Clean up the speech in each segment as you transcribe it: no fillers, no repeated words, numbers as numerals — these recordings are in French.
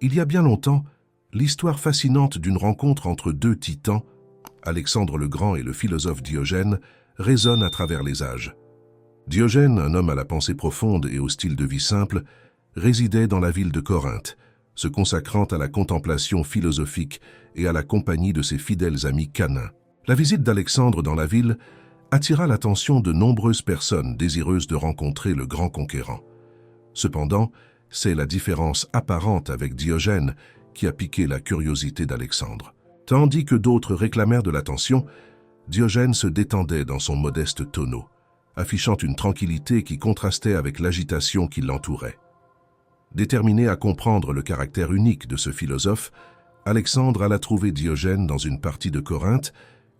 Il y a bien longtemps, l'histoire fascinante d'une rencontre entre deux titans, Alexandre le Grand et le philosophe Diogène, résonne à travers les âges. Diogène, un homme à la pensée profonde et au style de vie simple, résidait dans la ville de Corinthe, se consacrant à la contemplation philosophique et à la compagnie de ses fidèles amis canins. La visite d'Alexandre dans la ville attira l'attention de nombreuses personnes désireuses de rencontrer le grand conquérant. Cependant, c'est la différence apparente avec Diogène qui a piqué la curiosité d'Alexandre. Tandis que d'autres réclamèrent de l'attention, Diogène se détendait dans son modeste tonneau, affichant une tranquillité qui contrastait avec l'agitation qui l'entourait. Déterminé à comprendre le caractère unique de ce philosophe, Alexandre alla trouver Diogène dans une partie de Corinthe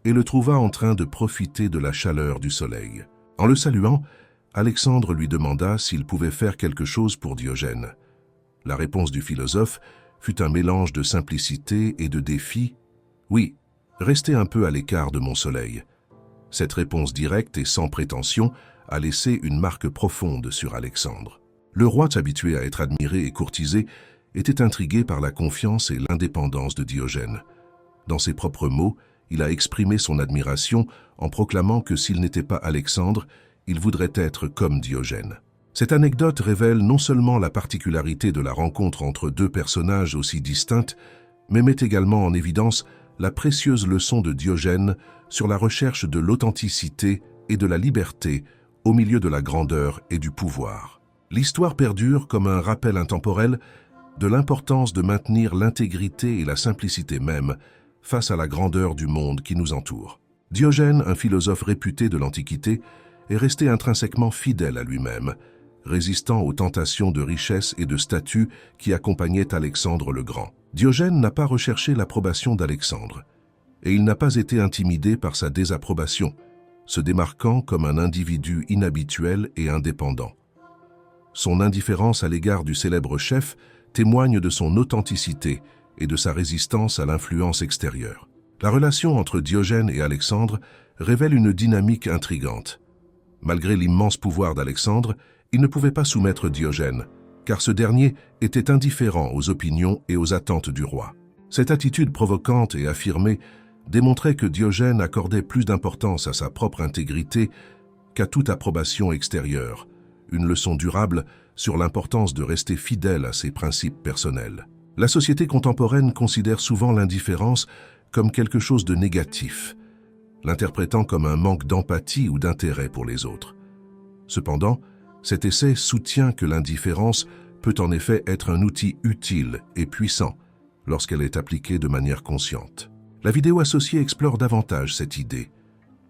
et le trouva en train de profiter de la chaleur du soleil. En le saluant, Alexandre lui demanda s'il pouvait faire quelque chose pour Diogène. La réponse du philosophe fut un mélange de simplicité et de défi. « Oui, restez un peu à l'écart de mon soleil. » Cette réponse directe et sans prétention a laissé une marque profonde sur Alexandre. Le roi, habitué à être admiré et courtisé, était intrigué par la confiance et l'indépendance de Diogène. Dans ses propres mots, il a exprimé son admiration en proclamant que s'il n'était pas Alexandre, il voudrait être comme Diogène. Cette anecdote révèle non seulement la particularité de la rencontre entre deux personnages aussi distincts, mais met également en évidence la précieuse leçon de Diogène sur la recherche de l'authenticité et de la liberté au milieu de la grandeur et du pouvoir. L'histoire perdure comme un rappel intemporel de l'importance de maintenir l'intégrité et la simplicité même face à la grandeur du monde qui nous entoure. Diogène, un philosophe réputé de l'Antiquité, est resté intrinsèquement fidèle à lui-même, résistant aux tentations de richesse et de statut qui accompagnaient Alexandre le Grand. Diogène n'a pas recherché l'approbation d'Alexandre, et il n'a pas été intimidé par sa désapprobation, se démarquant comme un individu inhabituel et indépendant. Son indifférence à l'égard du célèbre chef témoigne de son authenticité et de sa résistance à l'influence extérieure. La relation entre Diogène et Alexandre révèle une dynamique intrigante. Malgré l'immense pouvoir d'Alexandre, il ne pouvait pas soumettre Diogène, car ce dernier était indifférent aux opinions et aux attentes du roi. Cette attitude provocante et affirmée démontrait que Diogène accordait plus d'importance à sa propre intégrité qu'à toute approbation extérieure, une leçon durable sur l'importance de rester fidèle à ses principes personnels. La société contemporaine considère souvent l'indifférence comme quelque chose de négatif, l'interprétant comme un manque d'empathie ou d'intérêt pour les autres. Cependant, cet essai soutient que l'indifférence peut en effet être un outil utile et puissant lorsqu'elle est appliquée de manière consciente. La vidéo associée explore davantage cette idée,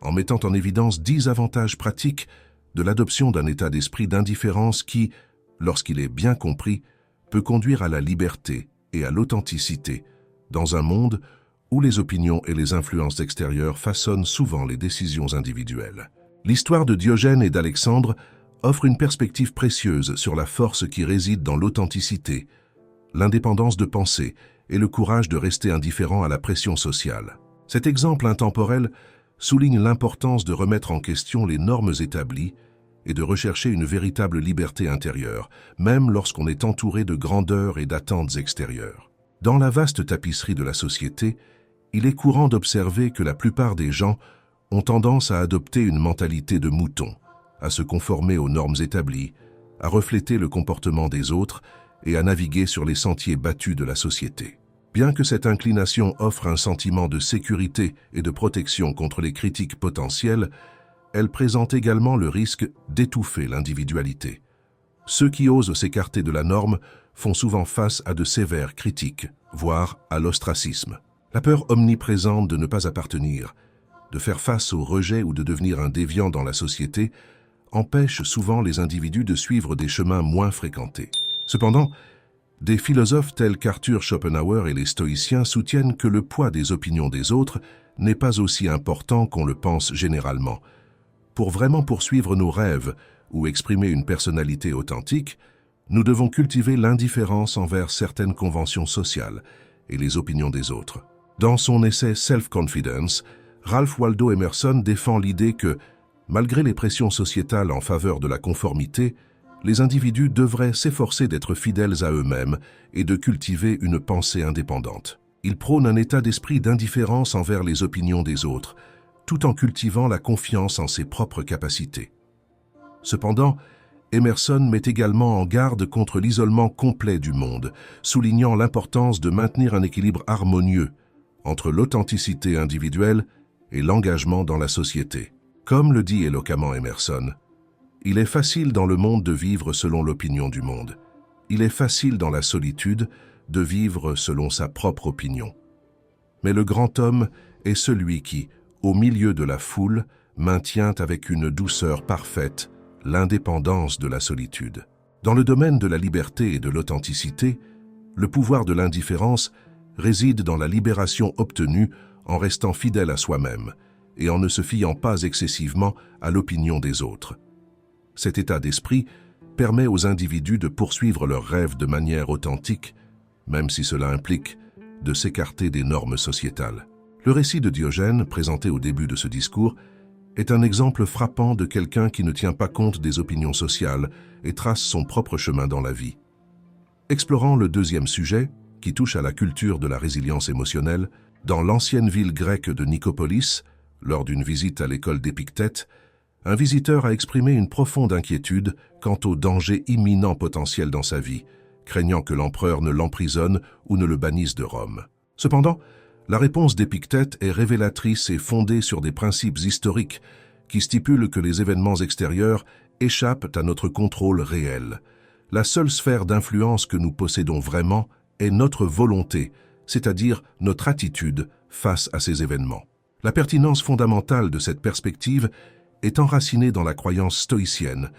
en mettant en évidence 10 avantages pratiques de l'adoption d'un état d'esprit d'indifférence qui, lorsqu'il est bien compris, peut conduire à la liberté et à l'authenticité dans un monde où les opinions et les influences extérieures façonnent souvent les décisions individuelles. L'histoire de Diogène et d'Alexandre offre une perspective précieuse sur la force qui réside dans l'authenticité, l'indépendance de pensée et le courage de rester indifférent à la pression sociale. Cet exemple intemporel souligne l'importance de remettre en question les normes établies et de rechercher une véritable liberté intérieure, même lorsqu'on est entouré de grandeur et d'attentes extérieures. Dans la vaste tapisserie de la société, il est courant d'observer que la plupart des gens ont tendance à adopter une mentalité de mouton, à se conformer aux normes établies, à refléter le comportement des autres et à naviguer sur les sentiers battus de la société. Bien que cette inclination offre un sentiment de sécurité et de protection contre les critiques potentielles, elle présente également le risque d'étouffer l'individualité. Ceux qui osent s'écarter de la norme font souvent face à de sévères critiques, voire à l'ostracisme. La peur omniprésente de ne pas appartenir, de faire face au rejet ou de devenir un déviant dans la société empêche souvent les individus de suivre des chemins moins fréquentés. Cependant, des philosophes tels qu'Arthur Schopenhauer et les stoïciens soutiennent que le poids des opinions des autres n'est pas aussi important qu'on le pense généralement. Pour vraiment poursuivre nos rêves ou exprimer une personnalité authentique, nous devons cultiver l'indifférence envers certaines conventions sociales et les opinions des autres. Dans son essai Self-Confidence, Ralph Waldo Emerson défend l'idée que, malgré les pressions sociétales en faveur de la conformité, les individus devraient s'efforcer d'être fidèles à eux-mêmes et de cultiver une pensée indépendante. Il prône un état d'esprit d'indifférence envers les opinions des autres, tout en cultivant la confiance en ses propres capacités. Cependant, Emerson met également en garde contre l'isolement complet du monde, soulignant l'importance de maintenir un équilibre harmonieux entre l'authenticité individuelle et l'engagement dans la société. Comme le dit éloquemment Emerson, « Il est facile dans le monde de vivre selon l'opinion du monde. Il est facile dans la solitude de vivre selon sa propre opinion. Mais le grand homme est celui qui, au milieu de la foule, maintient avec une douceur parfaite l'indépendance de la solitude. » Dans le domaine de la liberté et de l'authenticité, le pouvoir de l'indifférence réside dans la libération obtenue en restant fidèle à soi-même et en ne se fiant pas excessivement à l'opinion des autres. Cet état d'esprit permet aux individus de poursuivre leurs rêves de manière authentique, même si cela implique de s'écarter des normes sociétales. Le récit de Diogène, présenté au début de ce discours, est un exemple frappant de quelqu'un qui ne tient pas compte des opinions sociales et trace son propre chemin dans la vie. Explorant le deuxième sujet, qui touche à la culture de la résilience émotionnelle, dans l'ancienne ville grecque de Nicopolis, lors d'une visite à l'école d'Épictète, un visiteur a exprimé une profonde inquiétude quant au danger imminent potentiel dans sa vie, craignant que l'empereur ne l'emprisonne ou ne le bannisse de Rome. Cependant, la réponse d'Épictète est révélatrice et fondée sur des principes historiques qui stipulent que les événements extérieurs échappent à notre contrôle réel. La seule sphère d'influence que nous possédons vraiment est notre volonté, c'est-à-dire notre attitude face à ces événements. La pertinence fondamentale de cette perspective est enracinée dans la croyance stoïcienne,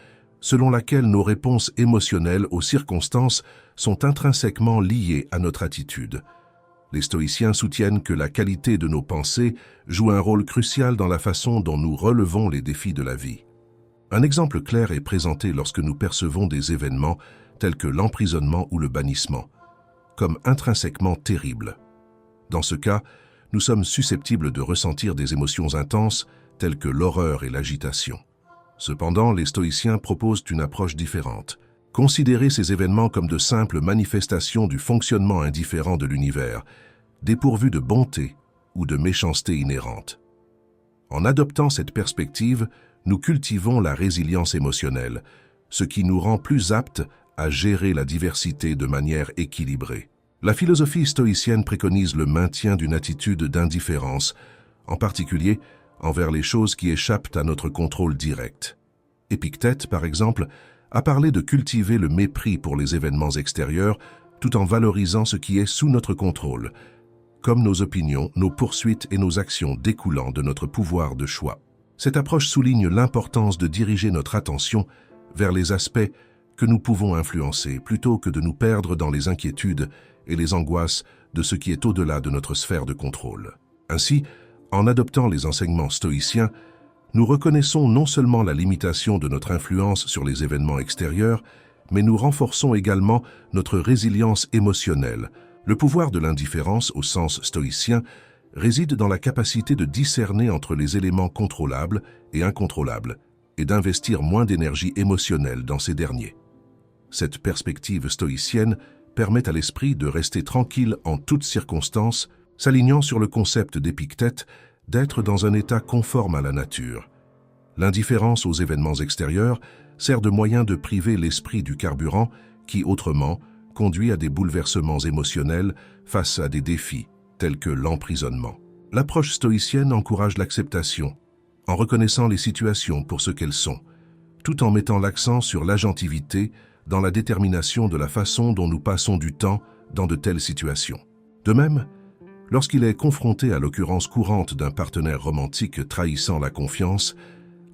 selon laquelle nos réponses émotionnelles aux circonstances sont intrinsèquement liées à notre attitude. Les stoïciens soutiennent que la qualité de nos pensées joue un rôle crucial dans la façon dont nous relevons les défis de la vie. Un exemple clair est présenté lorsque nous percevons des événements tels que l'emprisonnement ou le bannissement, comme intrinsèquement terribles. Dans ce cas, nous sommes susceptibles de ressentir des émotions intenses telles que l'horreur et l'agitation. Cependant, les stoïciens proposent une approche différente. Considérer ces événements comme de simples manifestations du fonctionnement indifférent de l'univers, dépourvues de bonté ou de méchanceté inhérente. En adoptant cette perspective, nous cultivons la résilience émotionnelle, ce qui nous rend plus aptes à gérer la diversité de manière équilibrée. La philosophie stoïcienne préconise le maintien d'une attitude d'indifférence, en particulier envers les choses qui échappent à notre contrôle direct. Épictète, par exemple, a parlé de cultiver le mépris pour les événements extérieurs tout en valorisant ce qui est sous notre contrôle, comme nos opinions, nos poursuites et nos actions découlant de notre pouvoir de choix. Cette approche souligne l'importance de diriger notre attention vers les aspects que nous pouvons influencer plutôt que de nous perdre dans les inquiétudes et les angoisses de ce qui est au-delà de notre sphère de contrôle. Ainsi, en adoptant les enseignements stoïciens, nous reconnaissons non seulement la limitation de notre influence sur les événements extérieurs, mais nous renforçons également notre résilience émotionnelle. Le pouvoir de l'indifférence, au sens stoïcien, réside dans la capacité de discerner entre les éléments contrôlables et incontrôlables, et d'investir moins d'énergie émotionnelle dans ces derniers. Cette perspective stoïcienne permet à l'esprit de rester tranquille en toutes circonstances, s'alignant sur le concept d'Épictète d'être dans un état conforme à la nature. L'indifférence aux événements extérieurs sert de moyen de priver l'esprit du carburant qui, autrement, conduit à des bouleversements émotionnels face à des défis, tels que l'emprisonnement. L'approche stoïcienne encourage l'acceptation, en reconnaissant les situations pour ce qu'elles sont, tout en mettant l'accent sur l'agentivité dans la détermination de la façon dont nous passons du temps dans de telles situations. De même, lorsqu'il est confronté à l'occurrence courante d'un partenaire romantique trahissant la confiance,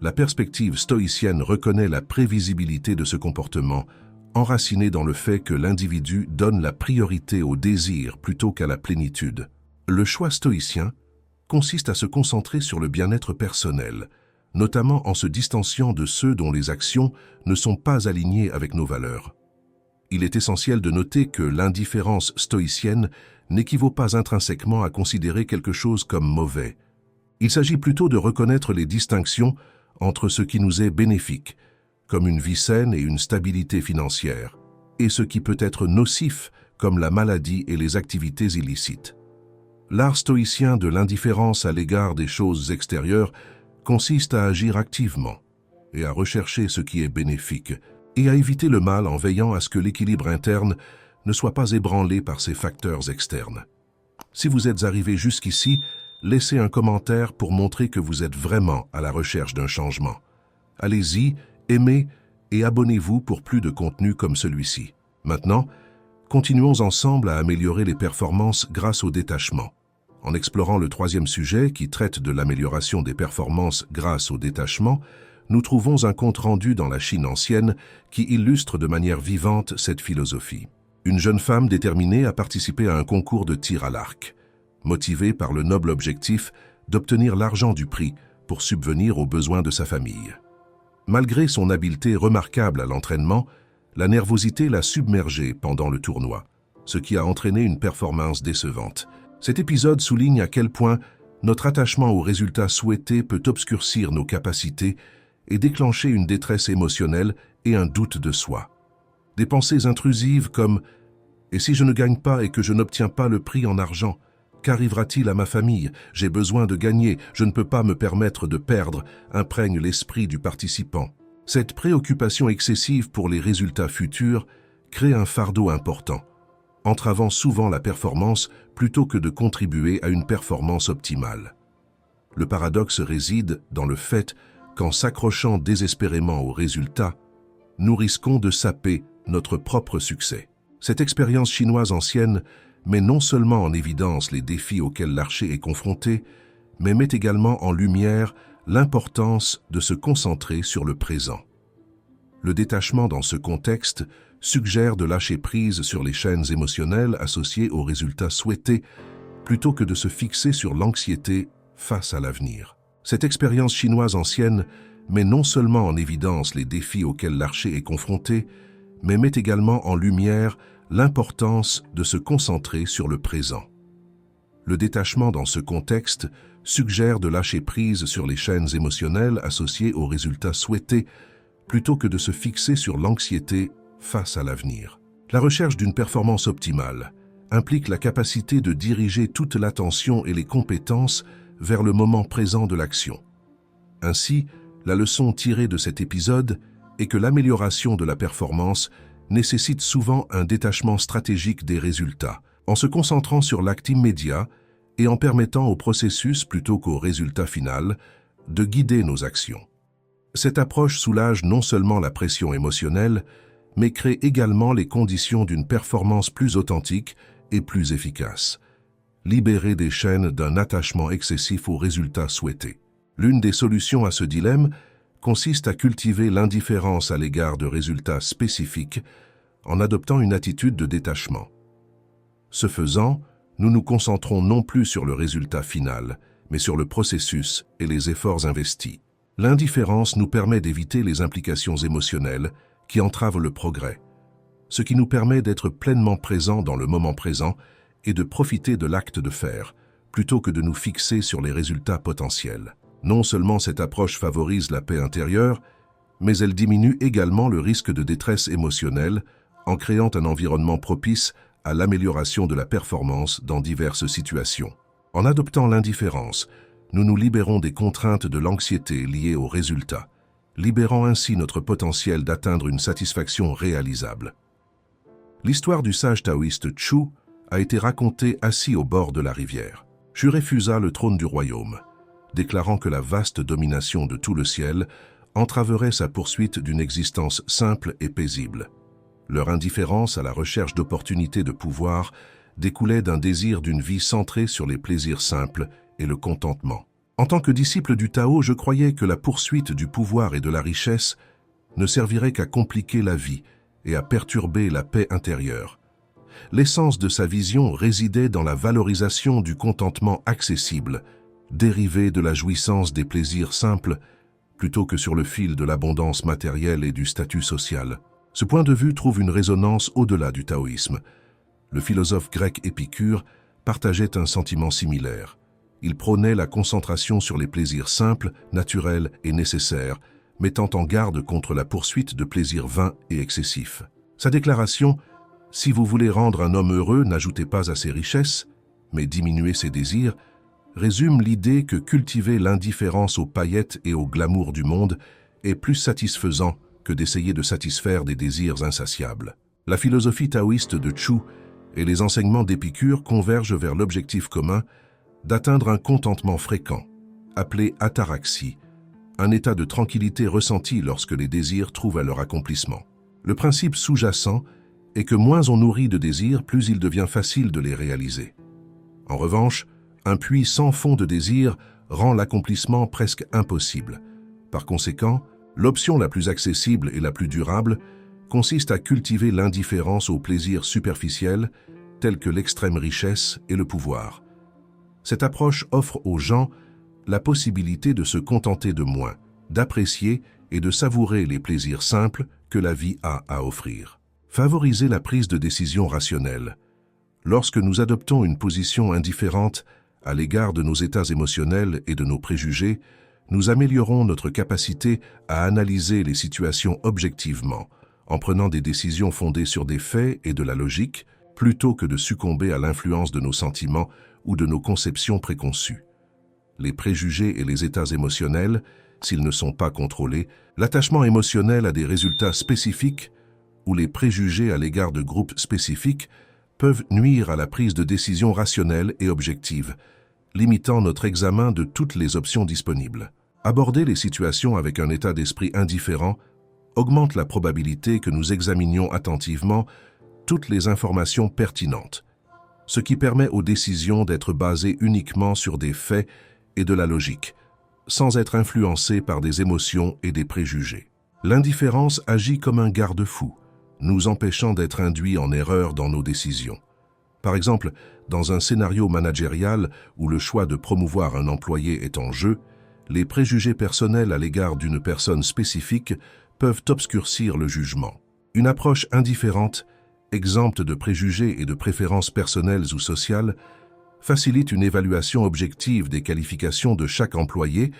la perspective stoïcienne reconnaît la prévisibilité de ce comportement, enraciné dans le fait que l'individu donne la priorité au désir plutôt qu'à la plénitude. Le choix stoïcien consiste à se concentrer sur le bien-être personnel, notamment en se distanciant de ceux dont les actions ne sont pas alignées avec nos valeurs. Il est essentiel de noter que l'indifférence stoïcienne n'équivaut pas intrinsèquement à considérer quelque chose comme mauvais. Il s'agit plutôt de reconnaître les distinctions entre ce qui nous est bénéfique, comme une vie saine et une stabilité financière, et ce qui peut être nocif, comme la maladie et les activités illicites. L'art stoïcien de l'indifférence à l'égard des choses extérieures consiste à agir activement et à rechercher ce qui est bénéfique et à éviter le mal en veillant à ce que l'équilibre interne ne soit pas ébranlé par ces facteurs externes. Si vous êtes arrivé jusqu'ici, laissez un commentaire pour montrer que vous êtes vraiment à la recherche d'un changement. Allez-y, aimez et abonnez-vous pour plus de contenu comme celui-ci. Maintenant, continuons ensemble à améliorer les performances grâce au détachement. En explorant le troisième sujet qui traite de l'amélioration des performances grâce au détachement, nous trouvons un compte-rendu dans la Chine ancienne qui illustre de manière vivante cette philosophie. Une jeune femme déterminée a participé à un concours de tir à l'arc, motivée par le noble objectif d'obtenir l'argent du prix pour subvenir aux besoins de sa famille. Malgré son habileté remarquable à l'entraînement, la nervosité l'a submergée pendant le tournoi, ce qui a entraîné une performance décevante. Cet épisode souligne à quel point notre attachement aux résultats souhaités peut obscurcir nos capacités et déclencher une détresse émotionnelle et un doute de soi. Des pensées intrusives comme « Et si je ne gagne pas et que je n'obtiens pas le prix en argent, qu'arrivera-t-il à ma famille? J'ai besoin de gagner, je ne peux pas me permettre de perdre » imprègne l'esprit du participant. Cette préoccupation excessive pour les résultats futurs crée un fardeau important, entravant souvent la performance plutôt que de contribuer à une performance optimale. Le paradoxe réside dans le fait qu'en s'accrochant désespérément aux résultats, nous risquons de saper notre propre succès. Cette expérience chinoise ancienne met non seulement en évidence les défis auxquels l'archer est confronté, mais met également en lumière l'importance de se concentrer sur le présent. Le détachement dans ce contexte suggère de lâcher prise sur les chaînes émotionnelles associées aux résultats souhaités plutôt que de se fixer sur l'anxiété face à l'avenir. Cette expérience chinoise ancienne met non seulement en évidence les défis auxquels l'archer est confronté, mais met également en lumière l'importance de se concentrer sur le présent. Le détachement dans ce contexte suggère de lâcher prise sur les chaînes émotionnelles associées aux résultats souhaités plutôt que de se fixer sur l'anxiété face à l'avenir. La recherche d'une performance optimale implique la capacité de diriger toute l'attention et les compétences vers le moment présent de l'action. Ainsi, la leçon tirée de cet épisode est que l'amélioration de la performance nécessite souvent un détachement stratégique des résultats, en se concentrant sur l'acte immédiat et en permettant au processus plutôt qu'au résultat final de guider nos actions. Cette approche soulage non seulement la pression émotionnelle, mais crée également les conditions d'une performance plus authentique et plus efficace, libérée des chaînes d'un attachement excessif aux résultats souhaités. L'une des solutions à ce dilemme consiste à cultiver l'indifférence à l'égard de résultats spécifiques en adoptant une attitude de détachement. Ce faisant, nous nous concentrons non plus sur le résultat final, mais sur le processus et les efforts investis. L'indifférence nous permet d'éviter les implications émotionnelles qui entravent le progrès, ce qui nous permet d'être pleinement présents dans le moment présent et de profiter de l'acte de faire, plutôt que de nous fixer sur les résultats potentiels. Non seulement cette approche favorise la paix intérieure, mais elle diminue également le risque de détresse émotionnelle en créant un environnement propice à l'amélioration de la performance dans diverses situations. En adoptant l'indifférence, nous nous libérons des contraintes de l'anxiété liées aux résultats, libérant ainsi notre potentiel d'atteindre une satisfaction réalisable. L'histoire du sage taoïste Chu a été racontée assis au bord de la rivière. Chu refusa le trône du royaume, déclarant que la vaste domination de tout le ciel entraverait sa poursuite d'une existence simple et paisible. Leur indifférence à la recherche d'opportunités de pouvoir découlait d'un désir d'une vie centrée sur les plaisirs simples et le contentement. En tant que disciple du Tao, je croyais que la poursuite du pouvoir et de la richesse ne servirait qu'à compliquer la vie et à perturber la paix intérieure. L'essence de sa vision résidait dans la valorisation du contentement accessible, dérivé de la jouissance des plaisirs simples, plutôt que sur le fil de l'abondance matérielle et du statut social. Ce point de vue trouve une résonance au-delà du taoïsme. Le philosophe grec Épicure partageait un sentiment similaire. Il prônait la concentration sur les plaisirs simples, naturels et nécessaires, mettant en garde contre la poursuite de plaisirs vains et excessifs. Sa déclaration « Si vous voulez rendre un homme heureux, n'ajoutez pas à ses richesses, mais diminuez ses désirs » résume l'idée que cultiver l'indifférence aux paillettes et au glamour du monde est plus satisfaisant que d'essayer de satisfaire des désirs insatiables. La philosophie taoïste de Chu et les enseignements d'Épicure convergent vers l'objectif commun d'atteindre un contentement fréquent, appelé ataraxie, un état de tranquillité ressenti lorsque les désirs trouvent à leur accomplissement. Le principe sous-jacent est que moins on nourrit de désirs, plus il devient facile de les réaliser. En revanche, un puits sans fond de désirs rend l'accomplissement presque impossible. Par conséquent, l'option la plus accessible et la plus durable consiste à cultiver l'indifférence aux plaisirs superficiels tels que l'extrême richesse et le pouvoir. Cette approche offre aux gens la possibilité de se contenter de moins, d'apprécier et de savourer les plaisirs simples que la vie a à offrir. Favoriser la prise de décision rationnelle. Lorsque nous adoptons une position indifférente à l'égard de nos états émotionnels et de nos préjugés, nous améliorons notre capacité à analyser les situations objectivement, en prenant des décisions fondées sur des faits et de la logique, plutôt que de succomber à l'influence de nos sentiments ou de nos conceptions préconçues. Les préjugés et les états émotionnels, s'ils ne sont pas contrôlés, l'attachement émotionnel à des résultats spécifiques ou les préjugés à l'égard de groupes spécifiques peuvent nuire à la prise de décision rationnelle et objective, limitant notre examen de toutes les options disponibles. Aborder les situations avec un état d'esprit indifférent augmente la probabilité que nous examinions attentivement toutes les informations pertinentes, ce qui permet aux décisions d'être basées uniquement sur des faits et de la logique, sans être influencées par des émotions et des préjugés. L'indifférence agit comme un garde-fou, nous empêchant d'être induits en erreur dans nos décisions. Par exemple, dans un scénario managérial où le choix de promouvoir un employé est en jeu, les préjugés personnels à l'égard d'une personne spécifique peuvent obscurcir le jugement. Une approche indifférente, exempte de préjugés et de préférences personnelles ou sociales, facilite une évaluation objective des qualifications de chaque employé,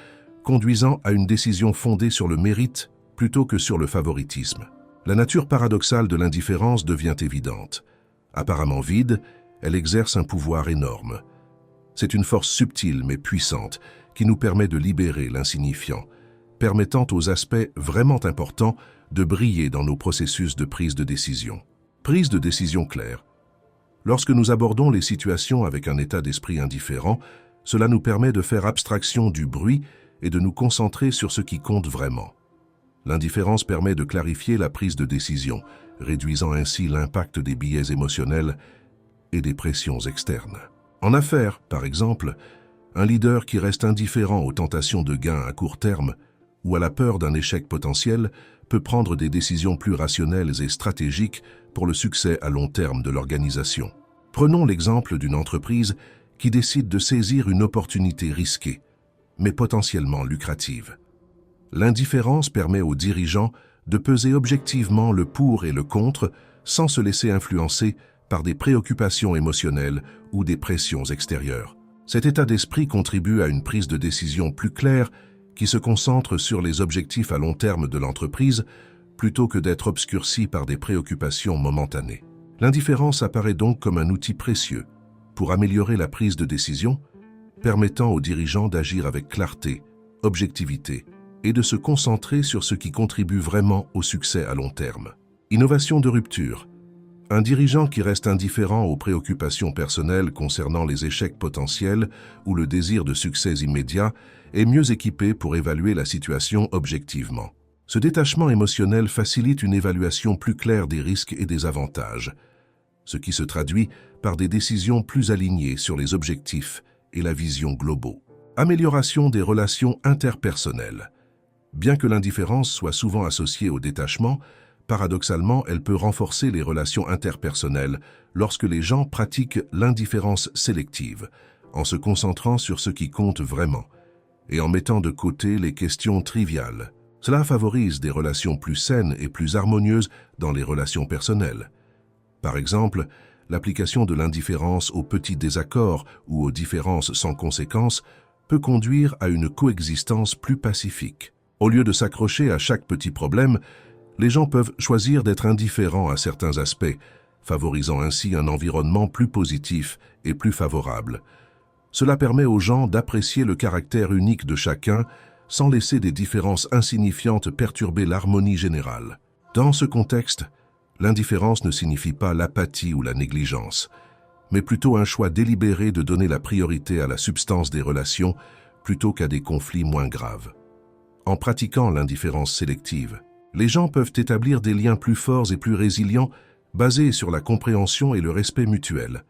conduisant à une décision fondée sur le mérite plutôt que sur le favoritisme. La nature paradoxale de l'indifférence devient évidente. Apparemment vide, elle exerce un pouvoir énorme. C'est une force subtile mais puissante qui nous permet de libérer l'insignifiant, permettant aux aspects vraiment importants de briller dans nos processus de prise de décision. Prise de décision claire. Lorsque nous abordons les situations avec un état d'esprit indifférent, cela nous permet de faire abstraction du bruit et de nous concentrer sur ce qui compte vraiment. L'indifférence permet de clarifier la prise de décision, réduisant ainsi l'impact des biais émotionnels et des pressions externes. En affaires, par exemple, un leader qui reste indifférent aux tentations de gains à court terme ou à la peur d'un échec potentiel peut prendre des décisions plus rationnelles et stratégiques pour le succès à long terme de l'organisation. Prenons l'exemple d'une entreprise qui décide de saisir une opportunité risquée, mais potentiellement lucrative. L'indifférence permet aux dirigeants de peser objectivement le pour et le contre sans se laisser influencer par des préoccupations émotionnelles ou des pressions extérieures. Cet état d'esprit contribue à une prise de décision plus claire qui se concentre sur les objectifs à long terme de l'entreprise plutôt que d'être obscurci par des préoccupations momentanées. L'indifférence apparaît donc comme un outil précieux pour améliorer la prise de décision, permettant aux dirigeants d'agir avec clarté, objectivité et de se concentrer sur ce qui contribue vraiment au succès à long terme. Innovation de rupture. Un dirigeant qui reste indifférent aux préoccupations personnelles concernant les échecs potentiels ou le désir de succès immédiat est mieux équipé pour évaluer la situation objectivement. Ce détachement émotionnel facilite une évaluation plus claire des risques et des avantages, ce qui se traduit par des décisions plus alignées sur les objectifs et la vision globaux. Amélioration des relations interpersonnelles. Bien que l'indifférence soit souvent associée au détachement, paradoxalement, elle peut renforcer les relations interpersonnelles lorsque les gens pratiquent l'indifférence sélective, en se concentrant sur ce qui compte vraiment et en mettant de côté les questions triviales. Cela favorise des relations plus saines et plus harmonieuses dans les relations personnelles. Par exemple, l'application de l'indifférence aux petits désaccords ou aux différences sans conséquence peut conduire à une coexistence plus pacifique. Au lieu de s'accrocher à chaque petit problème, les gens peuvent choisir d'être indifférents à certains aspects, favorisant ainsi un environnement plus positif et plus favorable. Cela permet aux gens d'apprécier le caractère unique de chacun sans laisser des différences insignifiantes perturber l'harmonie générale. Dans ce contexte, l'indifférence ne signifie pas l'apathie ou la négligence, mais plutôt un choix délibéré de donner la priorité à la substance des relations plutôt qu'à des conflits moins graves. En pratiquant l'indifférence sélective, les gens peuvent établir des liens plus forts et plus résilients basés sur la compréhension et le respect mutuel.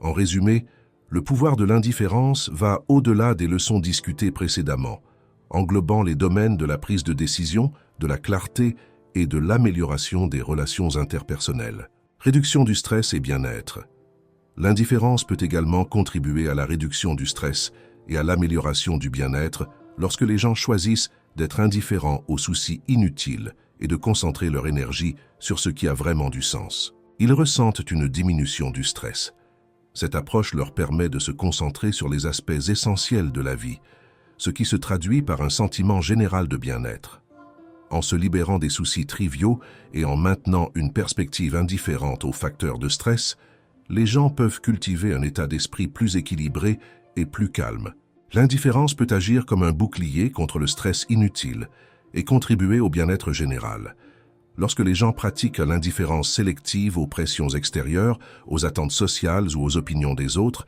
En résumé, le pouvoir de l'indifférence va au-delà des leçons discutées précédemment, englobant les domaines de la prise de décision, de la clarté et de l'amélioration des relations interpersonnelles. Réduction du stress et bien-être. L'indifférence peut également contribuer à la réduction du stress et à l'amélioration du bien-être lorsque les gens choisissent d'être indifférents aux soucis inutiles et de concentrer leur énergie sur ce qui a vraiment du sens. Ils ressentent une diminution du stress. Cette approche leur permet de se concentrer sur les aspects essentiels de la vie, ce qui se traduit par un sentiment général de bien-être. En se libérant des soucis triviaux et en maintenant une perspective indifférente aux facteurs de stress, les gens peuvent cultiver un état d'esprit plus équilibré et plus calme. L'indifférence peut agir comme un bouclier contre le stress inutile et contribuer au bien-être général. Lorsque les gens pratiquent l'indifférence sélective aux pressions extérieures, aux attentes sociales ou aux opinions des autres,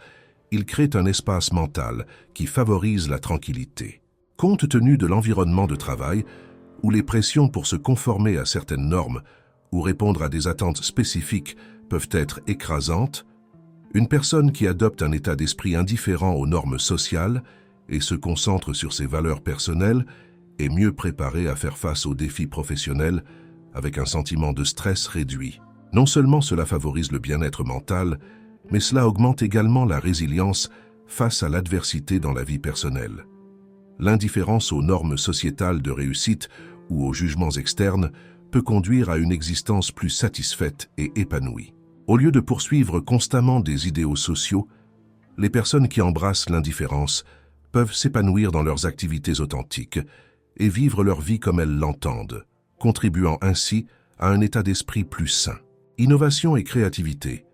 ils créent un espace mental qui favorise la tranquillité. Compte tenu de l'environnement de travail, où les pressions pour se conformer à certaines normes ou répondre à des attentes spécifiques peuvent être écrasantes, une personne qui adopte un état d'esprit indifférent aux normes sociales et se concentre sur ses valeurs personnelles est mieux préparée à faire face aux défis professionnels avec un sentiment de stress réduit. Non seulement cela favorise le bien-être mental, mais cela augmente également la résilience face à l'adversité dans la vie personnelle. L'indifférence aux normes sociétales de réussite ou aux jugements externes peut conduire à une existence plus satisfaite et épanouie. Au lieu de poursuivre constamment des idéaux sociaux, les personnes qui embrassent l'indifférence peuvent s'épanouir dans leurs activités authentiques et vivre leur vie comme elles l'entendent, contribuant ainsi à un état d'esprit plus sain. Innovation et créativité.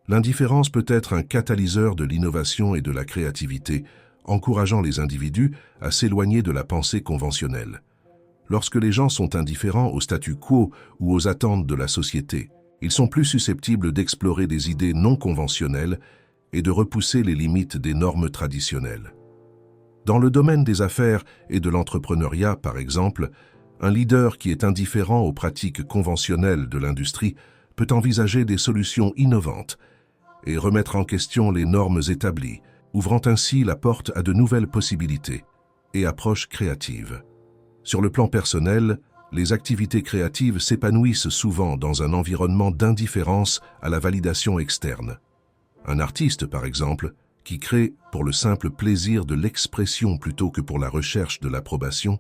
L'indifférence peut être un catalyseur de l'innovation et de la créativité, encourageant les individus à s'éloigner de la pensée conventionnelle. Lorsque les gens sont indifférents au statu quo ou aux attentes de la société, ils sont plus susceptibles d'explorer des idées non conventionnelles et de repousser les limites des normes traditionnelles. Dans le domaine des affaires et de l'entrepreneuriat, par exemple, un leader qui est indifférent aux pratiques conventionnelles de l'industrie peut envisager des solutions innovantes et remettre en question les normes établies, ouvrant ainsi la porte à de nouvelles possibilités et approches créatives. Sur le plan personnel, les activités créatives s'épanouissent souvent dans un environnement d'indifférence à la validation externe. Un artiste, par exemple, qui crée pour le simple plaisir de l'expression plutôt que pour la recherche de l'approbation,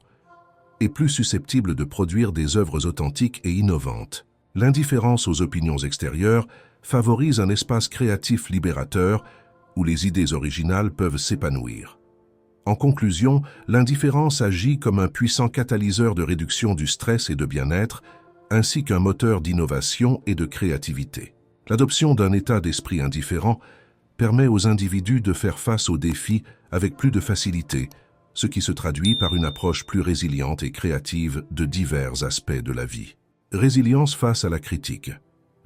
est plus susceptible de produire des œuvres authentiques et innovantes. L'indifférence aux opinions extérieures favorise un espace créatif libérateur où les idées originales peuvent s'épanouir. En conclusion, l'indifférence agit comme un puissant catalyseur de réduction du stress et de bien-être, ainsi qu'un moteur d'innovation et de créativité. L'adoption d'un état d'esprit indifférent permet aux individus de faire face aux défis avec plus de facilité, ce qui se traduit par une approche plus résiliente et créative de divers aspects de la vie. Résilience face à la critique.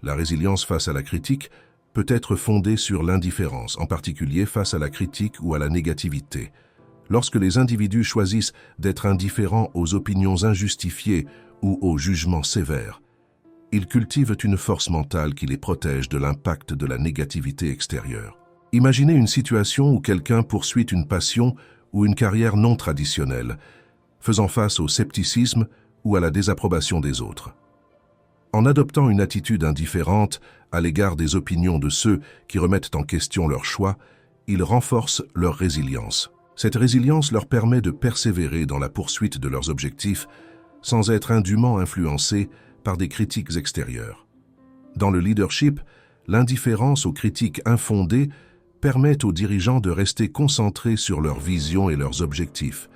La résilience face à la critique peut être fondée sur l'indifférence, en particulier face à la critique ou à la négativité. Lorsque les individus choisissent d'être indifférents aux opinions injustifiées ou aux jugements sévères, ils cultivent une force mentale qui les protège de l'impact de la négativité extérieure. Imaginez une situation où quelqu'un poursuit une passion ou une carrière non traditionnelle, faisant face au scepticisme ou à la désapprobation des autres. En adoptant une attitude indifférente à l'égard des opinions de ceux qui remettent en question leur choix, ils renforcent leur résilience. Cette résilience leur permet de persévérer dans la poursuite de leurs objectifs sans être indûment influencés par des critiques extérieures. Dans le leadership, l'indifférence aux critiques infondées permet aux dirigeants de rester concentrés sur leur vision et leurs objectifs,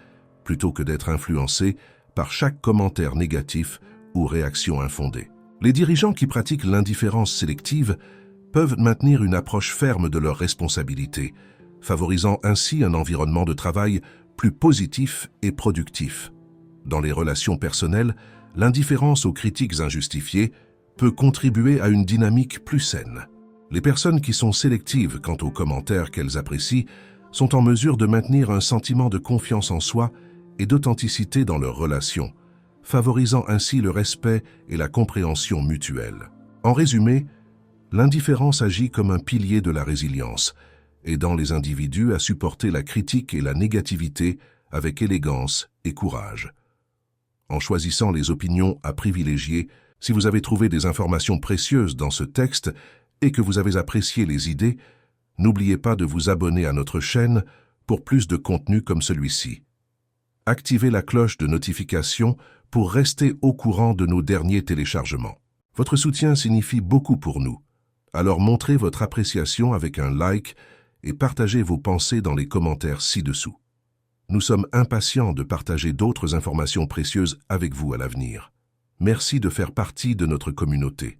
plutôt que d'être influencés par chaque commentaire négatif ou réaction infondée. Les dirigeants qui pratiquent l'indifférence sélective peuvent maintenir une approche ferme de leurs responsabilités, favorisant ainsi un environnement de travail plus positif et productif. Dans les relations personnelles, l'indifférence aux critiques injustifiées peut contribuer à une dynamique plus saine. Les personnes qui sont sélectives quant aux commentaires qu'elles apprécient sont en mesure de maintenir un sentiment de confiance en soi et d'authenticité dans leurs relations, favorisant ainsi le respect et la compréhension mutuelle. En résumé, l'indifférence agit comme un pilier de la résilience, aidant les individus à supporter la critique et la négativité avec élégance et courage. En choisissant les opinions à privilégier, si vous avez trouvé des informations précieuses dans ce texte et que vous avez apprécié les idées, n'oubliez pas de vous abonner à notre chaîne pour plus de contenu comme celui-ci. Activez la cloche de notification pour rester au courant de nos derniers téléchargements. Votre soutien signifie beaucoup pour nous, alors montrez votre appréciation avec un like et partagez vos pensées dans les commentaires ci-dessous. Nous sommes impatients de partager d'autres informations précieuses avec vous à l'avenir. Merci de faire partie de notre communauté.